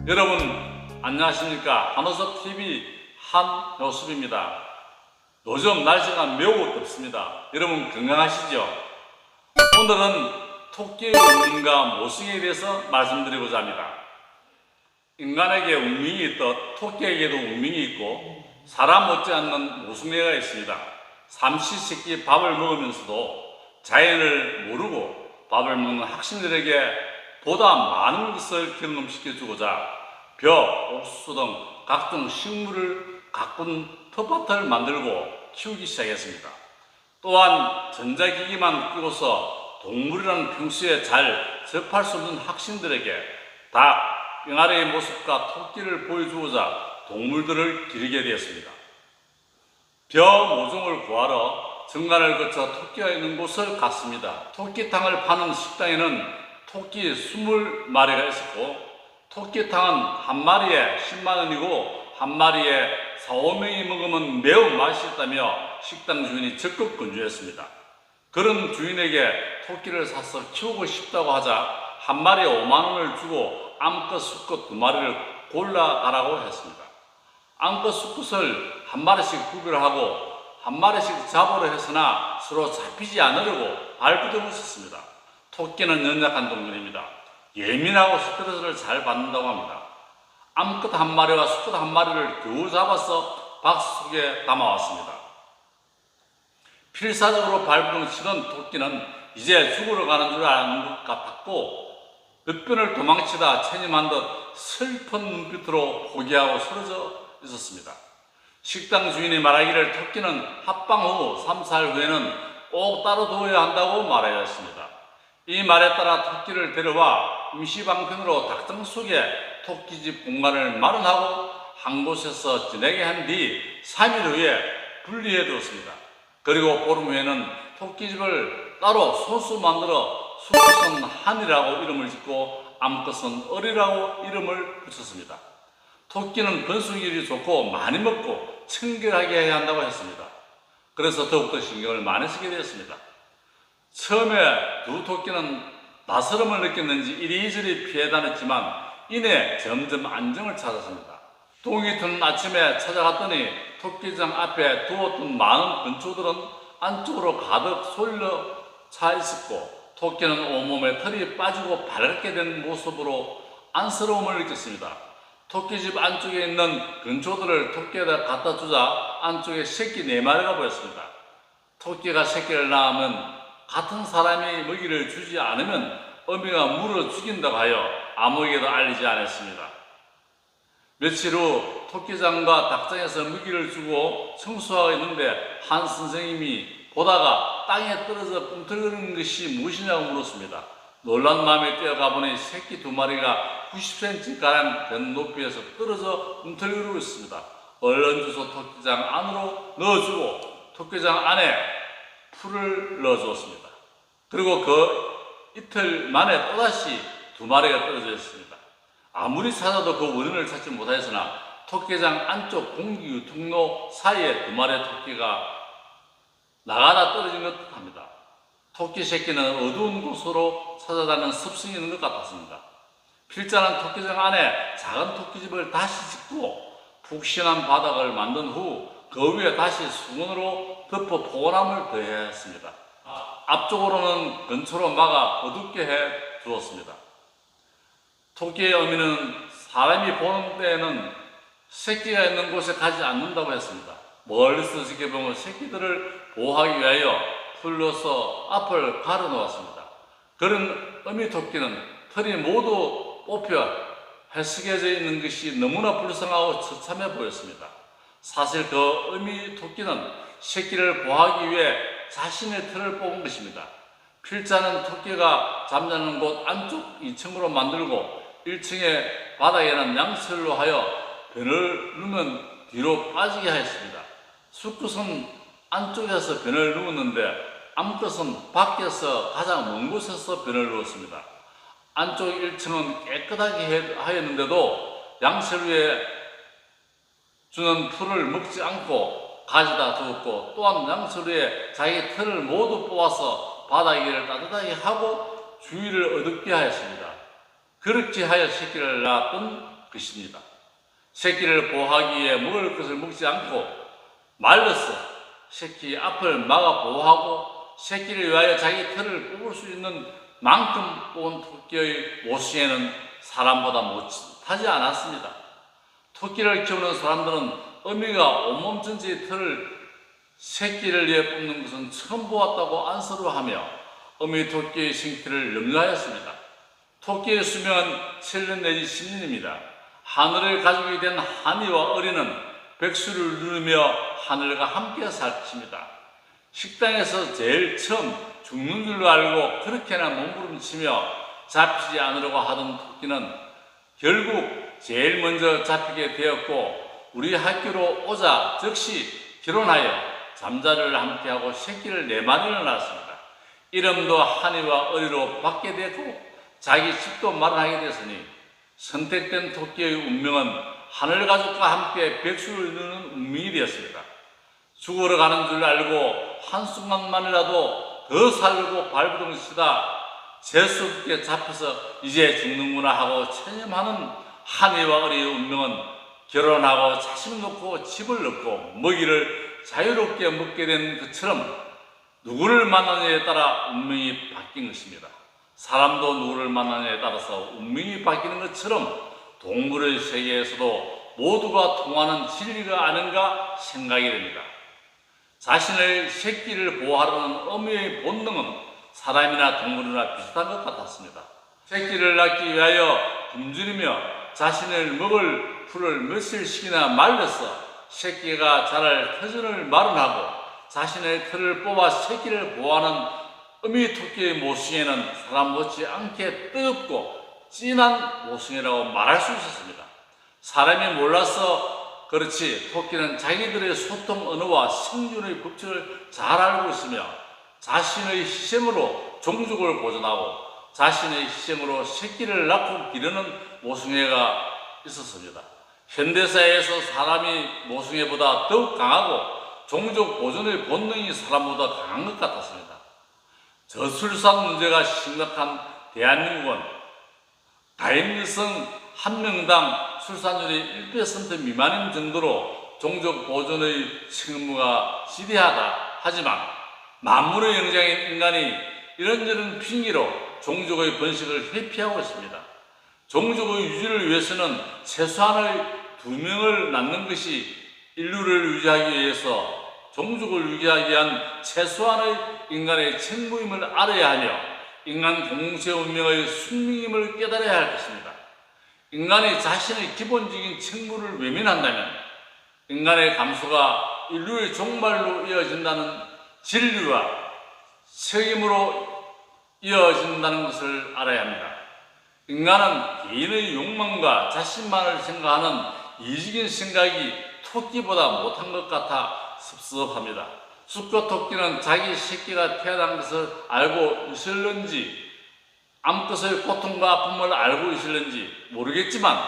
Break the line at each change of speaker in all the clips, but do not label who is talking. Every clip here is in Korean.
여러분 안녕하십니까? 한호섭TV 한효섭입니다. 요즘 날씨가 매우 덥습니다. 여러분 건강하시죠? 오늘은 토끼의 운명과 모성에 대해서 말씀드리고자 합니다. 인간에게 운명이 있듯 토끼에게도 운명이 있고 사람 못지않는 모성애가 있습니다. 삼시세끼 밥을 먹으면서도 자연을 모르고 밥을 먹는 학생들에게 보다 많은 것을 경험시켜주고자 벼, 옥수수 등 각종 식물을 가꾼 텃밭을 만들고 키우기 시작했습니다. 또한 전자기기만 끼고서 동물이라는 평소에 잘 접할 수 없는 학생들에게 닭, 병아리의 모습과 토끼를 보여주고자 동물들을 기르게 되었습니다. 벼 모종을 구하러 정관을 거쳐 토끼가 있는 곳을 갔습니다. 토끼탕을 파는 식당에는 토끼 20마리가 있었고 토끼탕은 한 마리에 10만원이고 한 마리에 4, 5명이 먹으면 매우 맛있다며 식당 주인이 적극 권유했습니다. 그런 주인에게 토끼를 사서 키우고 싶다고 하자 한 마리에 5만원을 주고 암컷, 수컷 2마리를 골라가라고 했습니다. 암컷, 수컷을 한 마리씩 구별하고 한 마리씩 잡으려 했으나 서로 잡히지 않으려고 발부둥을 썼습니다. 토끼는 연약한 동물입니다. 예민하고 스트레스를 잘 받는다고 합니다. 암컷 한 마리와 수컷 한 마리를 겨우 잡아서 박스 속에 담아왔습니다. 필사적으로 발부둥 치던 토끼는 이제 죽으러 가는 줄 아는 것 같았고 몇 번을 도망치다 체념한 듯 슬픈 눈빛으로 포기하고 쓰러져 있었습니다. 식당 주인이 말하기를 토끼는 합방 후 3, 4일 후에는 꼭 따로 두어야 한다고 말하였습니다. 이 말에 따라 토끼를 데려와 임시방편으로 닭장 속에 토끼집 공간을 마련하고 한 곳에서 지내게 한 뒤 3일 후에 분리해 두었습니다. 그리고 보름 후에는 토끼집을 따로 소수 만들어 수컷은 한이라고 이름을 짓고 암컷은 어리라고 이름을 붙였습니다. 토끼는 번식률이 좋고 많이 먹고 청결하게 해야 한다고 했습니다. 그래서 더욱더 신경을 많이 쓰게 되었습니다. 처음에 두 토끼는 낯설음을 느꼈는지 이리저리 피해 다녔지만 이내 점점 안정을 찾았습니다. 동이 트는 아침에 찾아갔더니 토끼장 앞에 두었던 많은 건초들은 안쪽으로 가득 쏠려 차 있었고 토끼는 온몸에 털이 빠지고 밝게 된 모습으로 안쓰러움을 느꼈습니다. 토끼집 안쪽에 있는 건초들을 토끼에다 갖다 주자 안쪽에 새끼 4마리가 보였습니다. 토끼가 새끼를 낳으면 같은 사람이 먹이를 주지 않으면 어미가 물어 죽인다고 하여 아무에게도 알리지 않았습니다. 며칠 후 토끼장과 닭장에서 먹이를 주고 청소하고 있는데 한 선생님이 보다가 땅에 떨어져 꿈틀거리는 것이 무엇이냐고 물었습니다. 놀란 마음에 뛰어가 보니 새끼 2마리가 90cm가량 된 높이에서 떨어져 꿈틀거리고 있습니다. 얼른 주소 토끼장 안으로 넣어주고 토끼장 안에 풀을 넣어주었습니다. 그리고 그 이틀 만에 또다시 2마리가 떨어져 있습니다. 아무리 찾아도 그 원인을 찾지 못하였으나 토끼장 안쪽 공기유통로 사이에 2마리의 토끼가 나가다 떨어진 것 같습니다. 토끼 새끼는 어두운 곳으로 찾아다니는 습성이 있는 것 같았습니다. 필자는 토끼장 안에 작은 토끼집을 다시 짓고 푹신한 바닥을 만든 후 그 위에 다시 수건으로 덮어 포근함을 더해야 했습니다. 앞쪽으로는 건초로 막아 어둡게 해 주었습니다. 토끼의 어미는 사람이 보는 때에는 새끼가 있는 곳에 가지 않는다고 했습니다. 멀리서 지켜보면 새끼들을 보호하기 위하여 풀로서 앞을 가려 놓았습니다. 그런 어미 토끼는 털이 모두 뽑혀 헬스개져 있는 것이 너무나 불쌍하고 처참해 보였습니다. 사실 그 어미 토끼는 새끼를 보호하기 위해 자신의 털을 뽑은 것입니다. 필자는 토끼가 잠자는 곳 안쪽 2층으로 만들고 1층의 바닥에는 양철로 하여 변을 누면 뒤로 빠지게 하였습니다. 수컷은 안쪽에서 변을 누웠는데 암컷은 밖에서 가장 먼 곳에서 변을 누웠습니다. 안쪽 1층은 깨끗하게 하였는데도 양철 위에 주는 풀을 먹지 않고 가져다 두었고 또한 양철 위에 자기 털을 모두 뽑아서 바닥 위를 따뜻하게 하고 주위를 어둡게 하였습니다. 그렇게 하여 새끼를 낳았던 것입니다. 새끼를 보호하기 위해 먹을 것을 먹지 않고 말려서 새끼 앞을 막아 보호하고 새끼를 위하여 자기 털을 뽑을 수 있는 만큼 뽑은 토끼의 모승에는 사람보다 못하지 않았습니다. 토끼를 키우는 사람들은 어미가 온몸 전체의 털을 새끼를 위해 뽑는 것은 처음 보았다고 안쓰러워하며 어미 토끼의 생기를 염려하였습니다. 토끼의 수명은 7년 내지 10년입니다. 하늘의 가족이 된 하니와 어리는 백수를 누르며 하늘과 함께 살 것입니다. 식당에서 제일 처음 죽는 줄로 알고 그렇게나 몸부림치며 잡히지 않으려고 하던 토끼는 결국 제일 먼저 잡히게 되었고 우리 학교로 오자 즉시 결혼하여 잠자리를 함께하고 새끼를 4마리를 낳았습니다. 이름도 하니와 어리로 받게 되고 자기 집도 마련하게 되었으니 선택된 토끼의 운명은 하늘가족과 함께 백수를 누르는 운명이 되었습니다. 죽으러 가는 줄 알고 한순간만이라도 더 살려고 발버둥 치다 재수없게 잡혀서 이제 죽는구나 하고 체념하는 하니와 어리의 운명은 결혼하고 자식을 놓고 집을 얻고 먹이를 자유롭게 먹게 된 것처럼 누구를 만나느냐에 따라 운명이 바뀐 것입니다. 사람도 누구를 만나느냐에 따라서 운명이 바뀌는 것처럼 동물의 세계에서도 모두가 통하는 진리가 아닌가 생각이 됩니다. 자신의 새끼를 보호하려는 어미의 본능은 사람이나 동물이나 비슷한 것 같았습니다. 새끼를 낳기 위하여 굶주리며 자신을 먹을 풀을 며칠씩이나 말려서 새끼가 자랄 터전을 마련하고 자신의 털을 뽑아 새끼를 보호하는 어미 토끼의 모승에는 사람 못지않게 뜨겁고 진한 모승이라고 말할 수 있었습니다. 사람이 몰라서 그렇지 토끼는 자기들의 소통 언어와 생존의 법칙을 잘 알고 있으며 자신의 희생으로 종족을 보존하고 자신의 희생으로 새끼를 낳고 기르는 모승애가 있었습니다. 현대사회에서 사람이 모승애보다 더욱 강하고 종족 보존의 본능이 사람보다 강한 것 같았습니다. 저출산 문제가 심각한 대한민국은 가임 여성 1명당 출산율이 1% 미만인 정도로 종족 보존의 책무가 지대하다 하지만 만물의 영장인 인간이 이런저런 핑계로 종족의 번식을 회피하고 있습니다. 종족의 유지를 위해서는 최소한의 2명을 낳는 것이 인류를 유지하기 위해서 종족을 유지하기 위한 최소한의 인간의 책무임을 알아야 하며 인간 공동체 운명의 숙명임을 깨달아야 할 것입니다. 인간이 자신의 기본적인 책무를 외면한다면 인간의 감소가 인류의 종말로 이어진다는 진리와 책임으로 이어진다는 것을 알아야 합니다. 인간은 개인의 욕망과 자신만을 생각하는 이기적인 생각이 토끼보다 못한 것 같아 섭섭합니다. 수컷 토끼는 자기 새끼가 태어난 것을 알고 있을는지 암컷의 고통과 아픔을 알고 있을는지 모르겠지만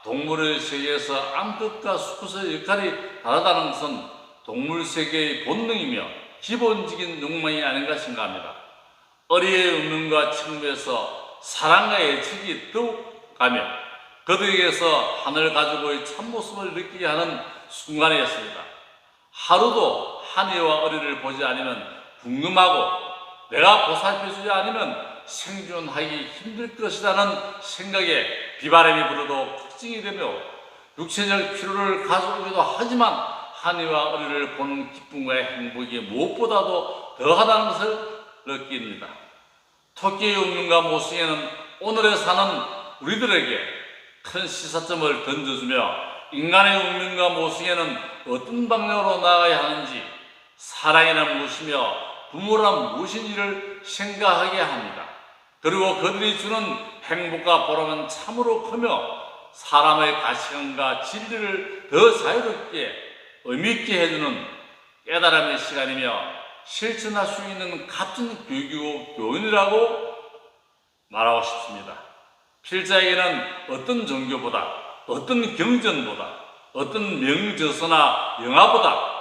동물의 세계에서 암컷과 수컷의 역할이 다르다는 것은 동물 세계의 본능이며 기본적인 욕망이 아닌가 생각합니다. 어리의 운명과 책무에서 사랑과 애착이 더욱 가며 그들에게서 하늘 가족의 참모습을 느끼게 하는 순간이었습니다. 하루도 하니와 어리를 보지 않으면 궁금하고 내가 보살펴주지 않으면 생존하기 힘들 것이라는 생각에 비바람이 불어도 걱정이 되며 육체적 피로를 가져오기도 하지만 하니와 어리를 보는 기쁨과 행복이 무엇보다도 더하다는 것을 느낍니다. 토끼의 운명과 모승에는 오늘에 사는 우리들에게 큰 시사점을 던져주며 인간의 운명과 모승에는 어떤 방향으로 나아가야 하는지 사랑이란 무엇이며 부모란 무엇인지를 생각하게 합니다. 그리고 그들이 주는 행복과 보람은 참으로 크며 사람의 가치관과 진리를 더 자유롭게 의미있게 해주는 깨달음의 시간이며 실천할 수 있는 값진 교육이고 교훈이라고 말하고 싶습니다. 필자에게는 어떤 종교보다 어떤 경전보다 어떤 명저서나 영화보다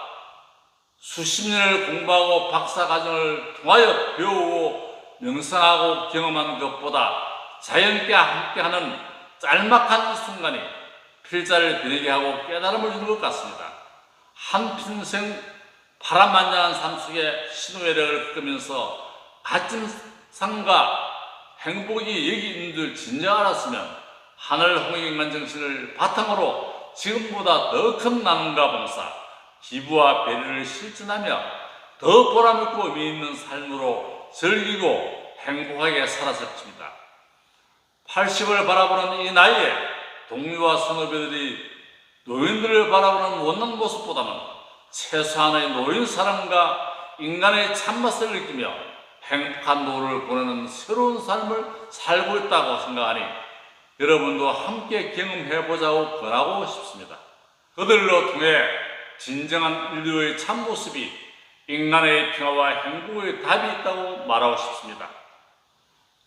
수십 년을 공부하고 박사과정을 통하여 배우고 명상하고 경험한 것보다 자연과 함께하는 짤막한 순간이 필자를 빛내게 하고 깨달음을 주는 것 같습니다. 한평생 파란만장한 삶 속에 신호애력을 겪으면서 가짐상과 행복이 여기 있는 줄 진작 알았으면 하늘 홍익만 정신을 바탕으로 지금보다 더 큰 나눔과 봉사, 기부와 배려를 실천하며 더 보람있고 의미 있는 삶으로 즐기고 행복하게 살았을 것입니다. 80을 바라보는 이 나이에 동료와 선후배들이 노인들을 바라보는 못난 모습보다는 최소한의 노인 사랑과 인간의 참맛을 느끼며 행복한 노후를 보내는 새로운 삶을 살고 있다고 생각하니 여러분도 함께 경험해보자고 권하고 싶습니다. 그들로 통해 진정한 인류의 참모습이 인간의 평화와 행복의 답이 있다고 말하고 싶습니다.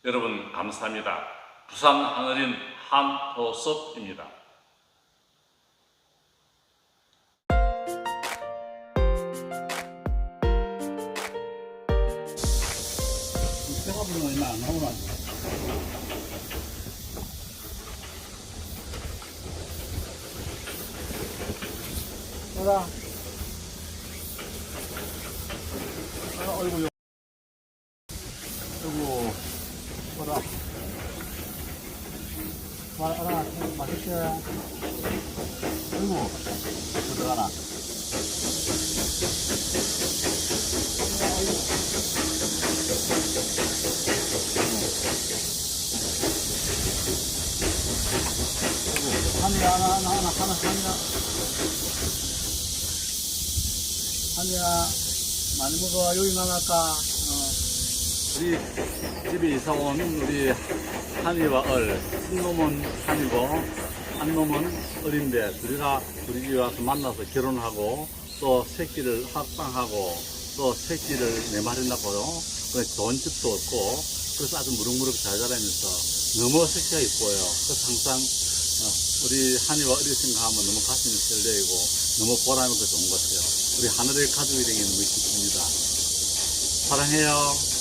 여러분 감사합니다. 부산 하늘인 한호섭입니다.
생각보다 얼마 안 나오나. 뭐라? 어이구, 어이구, 뭐라? 말아라, 맛있게. 어이구, 들어가나? 하니야, 많이 먹어. 여기만 할까?
우리 집에 이사 온 우리 한이와 얼, 큰 놈은 한이고 한 놈은 얼인데 둘이 집에 와서 만나서 결혼하고 또 새끼를 합방하고 또 새끼를 4마리 낳고요. 좋은 집도 얻고 그래서 아주 무럭무럭 잘 자라면서 너무 섹시가 이뻐요. 그래서 항상 우리 한이와 어리 생각하면 너무 가슴이 설레이고 너무 보람있고 좋은 것 같아요. 우리 하늘의 가족이 되기 너무 기쁩니다. 사랑해요.